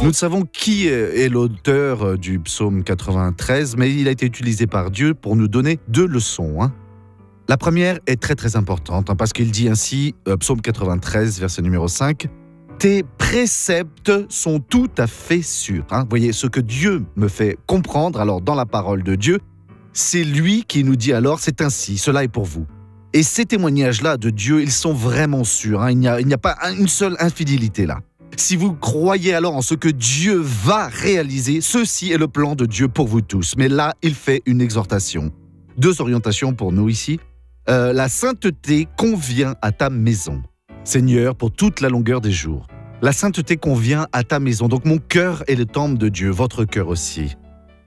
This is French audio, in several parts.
Nous savons qui est l'auteur du psaume 93, mais il a été utilisé par Dieu pour nous donner deux leçons. La première est très très importante, parce qu'il dit ainsi, psaume 93, verset numéro 5, « Tes préceptes sont tout à fait sûrs. » Vous voyez, ce que Dieu me fait comprendre, alors dans la parole de Dieu, c'est lui qui nous dit alors, c'est ainsi, cela est pour vous. Et ces témoignages-là de Dieu, ils sont vraiment sûrs. Il n'y a pas une seule infidélité là. Si vous croyez alors en ce que Dieu va réaliser, ceci est le plan de Dieu pour vous tous. Mais là, il fait une exhortation. Deux orientations pour nous ici. La sainteté convient à ta maison, Seigneur, pour toute la longueur des jours. La sainteté convient à ta maison. Donc mon cœur est le temple de Dieu, votre cœur aussi.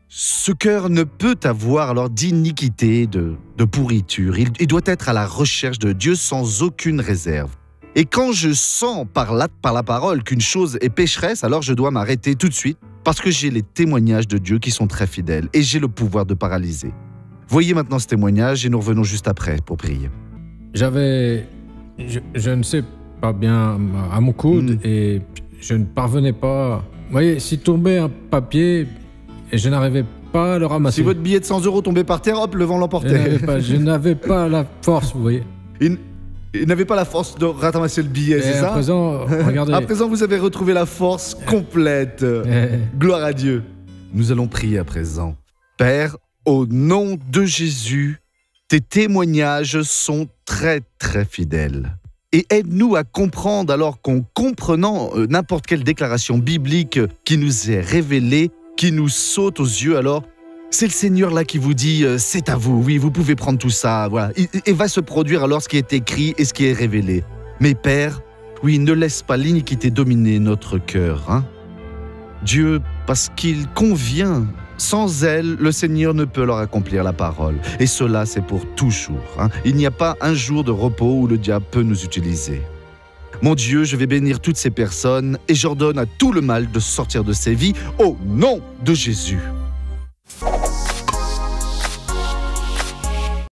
Ce cœur ne peut avoir alors d'iniquité, de pourriture. Il doit être à la recherche de Dieu sans aucune réserve. Et quand je sens par la parole qu'une chose est pécheresse, alors je dois m'arrêter tout de suite parce que j'ai les témoignages de Dieu qui sont très fidèles et j'ai le pouvoir de paralyser. Voyez maintenant ce témoignage et nous revenons juste après pour prier. Je ne sais pas bien à mon coude et je ne parvenais pas... Vous voyez, s'il tombait un papier et je n'arrivais pas à le ramasser. Si votre billet de 100 € tombait par terre, hop, le vent l'emportait. Je n'avais pas la force, vous voyez. Il n'avait pas la force de ramasser le billet, c'est ça? À présent, regardez. À présent, vous avez retrouvé la force complète. Gloire à Dieu. Nous allons prier à présent. Père, au nom de Jésus, tes témoignages sont très très fidèles. Et aide-nous à comprendre alors qu'en comprenant n'importe quelle déclaration biblique qui nous est révélée, qui nous saute aux yeux alors, c'est le Seigneur là qui vous dit « c'est à vous, oui, vous pouvez prendre tout ça. » Voilà. Et va se produire alors ce qui est écrit et ce qui est révélé. Mais Père, oui, ne laisse pas l'iniquité dominer notre cœur. Dieu, parce qu'il convient, sans elle, le Seigneur ne peut leur accomplir la parole. Et cela, c'est pour toujours. Il n'y a pas un jour de repos où le diable peut nous utiliser. Mon Dieu, je vais bénir toutes ces personnes et j'ordonne à tout le mal de sortir de ces vies au nom de Jésus.